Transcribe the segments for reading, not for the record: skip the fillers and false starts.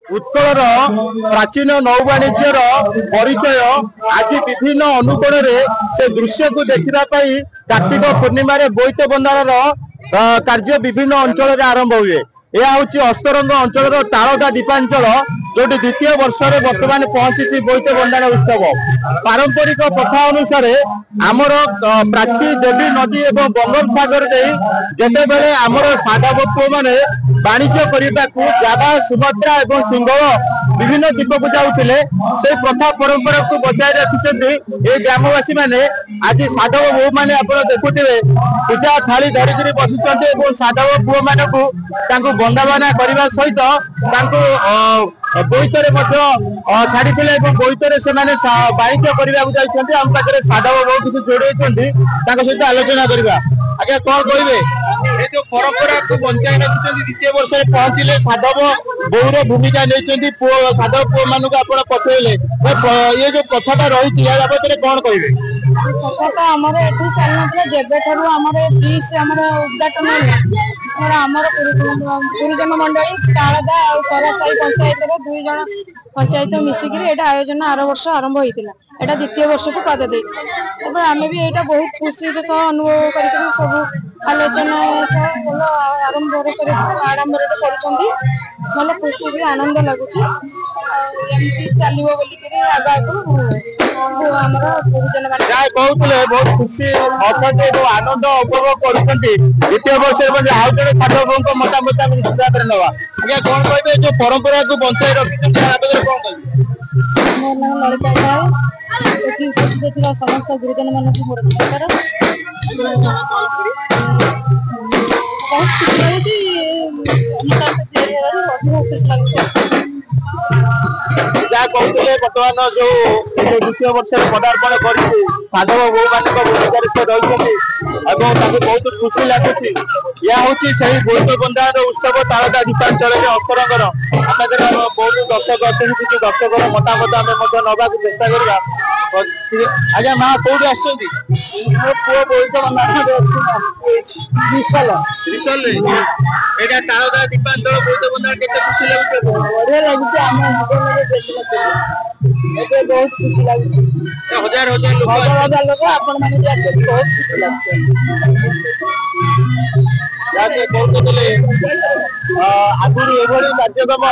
उत्कल प्राचीन नौवाणिज्यर परिचय आज विभिन्न अनुकोण से दृश्य को देखापी कार्तिक पूर्णिम बोईत बंदार कार्य विभिन्न अंचल आरंभ हुए। यह हूँ अस्तरंग अंचल तालदा दीपांचल जो द्वितीय वर्ष बर्तमान पहुंची बोईत बंदाण उत्सव। पारंपरिक प्रथा अनुसार आमर प्राची देवी नदी और बंगोपसागर जिते बेले आमर साधव पुओ मैंने वाणिज्य करने को जावा सुभद्रा और सिंह विभिन्न द्वीप को जाऊे से प्रथा परंपरा को बचाई रखिंट ये ग्रामवासी मैंने आज साधव बो मैंने आप देखुए पूजा थाली धरिकी बसुंट साधव पुओ मान को बंदाबना करने सहित बोईतर छाड़ी बोईतर से वाणिज्य करने आम पाखे साधव बो किसी जोड़े सहित आलोचना करवा। आज्ञा कौन कहे ये जो परंपरा को बचाई रखिंट द्वितीय वर्ष में पहुंचले साधव बोर भूमिका नहीं साधव पुओ मान आप पठेले ये जो कथाटा रही बाबद कौन कहे कथा आमर एठी चलना जेबेठार आमर ब्रिज आमर उद्घाटन आमर गुरुजन मंडली तालदा और करासाई पंचायत दुई जन पंचायत मिसिकी आयोजन आर वर्ष आरंभ होता है द्वितीय वर्ष को पाद दे आम भी यहाँ बहुत खुशी अनुभव कर सब आलोचना भल आडम्बर कर खुशी भी आनंद लगुच चलो बोलिक आगे गुरुजन कहते बहुत खुशी अच्छा आनंद उपभोग कर द्वितीय वर्ष आउ जड़े साधव मतामत निश्चित नवा। आज्ञा कौन कहे जो परंपरा को बचाई रखिंट कौन कहे ललिता समस्त गुरुजन मान मोर नमस्कार जहाँ कहते बर्तमान जो द्वितीय वर्ष पदार्पण कर साधव बो मान भूमिका रही बहुत खुशी लगुच। यह हूँ बोईत बंदाण उत्सव तालदा दीपांचल अस्तरंगर आम बहुत दर्शक अच्छे किसी दर्शक मतामत आम नवा चेष्टा करवा। आज्ञा माँ कौटी आसुँच पुओ बोईत बंदाण यहाँ तालदा दीपांचल बोईत बंदाण के खुशी लगे बढ़िया लगुच आम बहुत खुशी लगुच हजार हजार लोग आपण मैंने बहुत खुशी कहते आगुरी एभली कार्यक्रम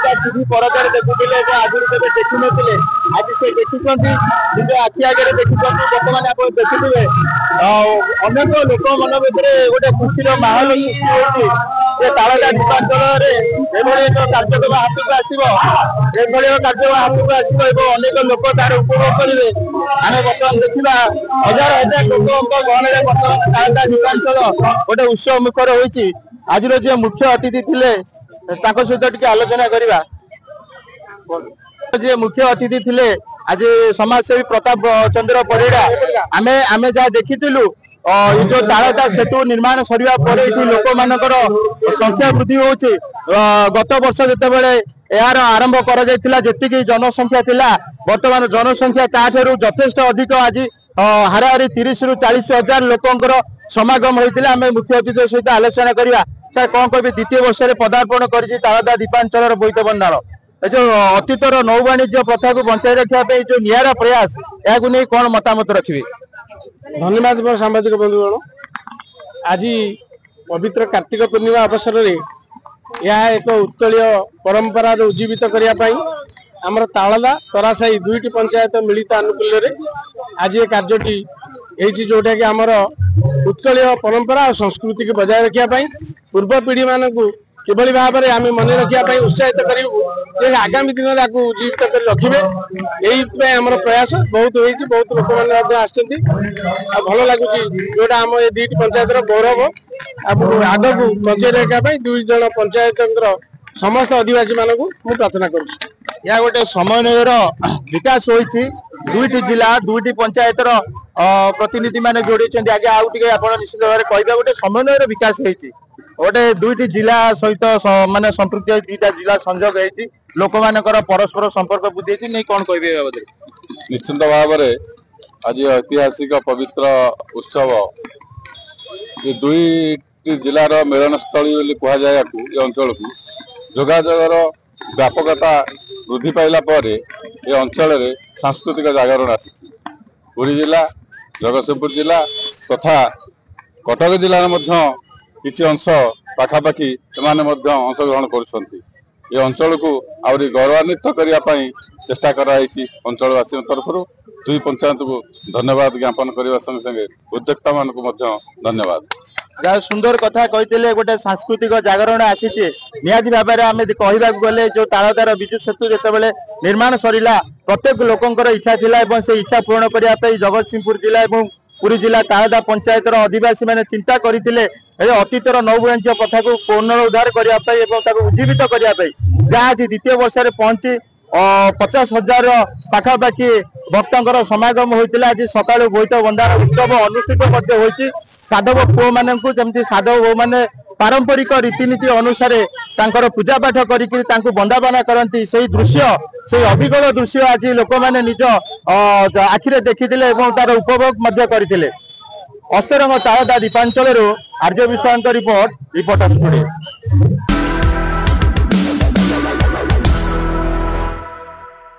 से टीवी परदार देखुले आगुरी केवे देखी नथिले आज से देखुं निज आखि आगे देखुं बर्तमान आप देखुए अनेक लोक मन भर गोटे खुशी माहौल सृष्टि होती तालदा दीपांचल एक कार्यक्रम हाथ को आसो कार्यक्रम हाथ को आसो अनेक लोक तार उपभोग करेंगे। आम बर्तमान देखा हजार हजार लोक गहन बर्तमान तालदा दीपांचल गोटे उत्सव मुखर होती। आज जो मुख्य अतिथि थे सहित टी आलोचना करवा। जे मुख्य अतिथि थे आज समाजसेवी प्रताप चंद्र परिड़ा आमे आमे जहाँ देखी ये जो तालदा सेतु निर्माण सरिया पर लोक मानकर संख्या वृद्धि होची। गत वर्ष जितेबाला यार आरंभ करा जी जनसंख्या थिला वर्तमान जनसंख्या ताठू यथेष्ट अधिक आज हाराहारी 30 ରୁ 40 हजार लोकंकर समागम होता आम मुख्य अतिथि सहित आलोचना करवा। सर कौन कह द्वितीय वर्ष में पदार्पण कर तालदा दीपांचल बोईत बंदाण जो अतीतर नौ वाणिज्य प्रथा को बचाई रखापी जो निरा प्रयास या कौन मतामत रखिए। धन्यवाद मोर सांबादिक बंधुगण। आज पवित्र कार्तिक पूर्णिमा अवसर में यह एक उत्कलीय परंपरा उज्जीवित करने आमर तालदा तरासाई दुईटी पंचायत मिलित आनुकूल्य आज ये कार्यटी जोटा कि आमर उत्कलीय परंपरा और संस्कृति को बजाय रखापी पूर्व पीढ़ी मान किभली भाव में आम मन रखापी उत्साहित करूँ आगामी दिन में उज्जीवित कर रखिए यही आमर प्रयास बहुत हो बहुत लोक मैंने भल लगुच जोटा आम ये दुईटी पंचायतर गौरव आग को बचाई रखापी दुई जन पंचायत समस्त आदिवासी मान प्रार्थना करुँ। यह गोटे समन्वयर विकास होती दुईटी जिला दुईटी पंचायतर प्रतिनिधि माने जोड़ी आगे आउ टे आप निश्चित भाव में कह गोटे समन्वयर विकास होती गोटे दुईटी जिला सहित माने संपृक्त दुईटा जिला संजोग होती लोक मानकर परस्पर संपर्क बुद्धि नहीं कौन कहे बाबद निश्चिंत भाव में आज ऐतिहासिक पवित्र उत्सव दुई जिलार मिलन स्थली कहुए अंचल को जोगाजोगर व्यापकता वृद्धि पाइला पर ए अंचल रे सांस्कृतिक जागरण आसी पुरी जिला जगतसिंहपुर जिला तथा कटक जिलार मध्य किछि अंश पाखापाखि एमाने मध्य अंशग्रहण करुछंती ए अंचल को आउरी गौरवान्वित करिया पई चेष्टा कराई अंचलवासी तरफ दुई पंचायत को धन्यवाद ज्ञापन करने संगे संगे उद्योक्ता मान को धन्यवाद। जहाँ सुंदर कथा कहते गोटे सांस्कृतिक जागरण आसी निहाती भाव में आम कहवा गले जो तालदार विजु सेतु जिते निर्माण सरिला प्रत्येक लोकंर इच्छा थिला एवं से इच्छा पूर्ण करने जगतसिंहपुर जिला एवं पुरी जिला तालदा पंचायतर अधिवासी मैंने चिंता करते अतीतर नौवाणिज्य प्रथा को पुनरुद्धार करने उज्जीवित करने जहाँ आज द्वितीय वर्ष में पहुंची 50,000 पाखापाखि भक्तर समागम होता आज सका बोईत बंदार उत्सव अनुष्ठित साधव पुओ मान जमी साधव बो मैंने पारंपरिक रीतिनीति अनुसार पूजा पाठ कर बंदापना करती से दृश्य से अविकल दृश्य आज लोक मैंने निज आखिरे देखी तार उपभोग करते। अस्तरंग तालदा दीपांचल आर्य विश्वास रिपोर्टर स्टूडियो।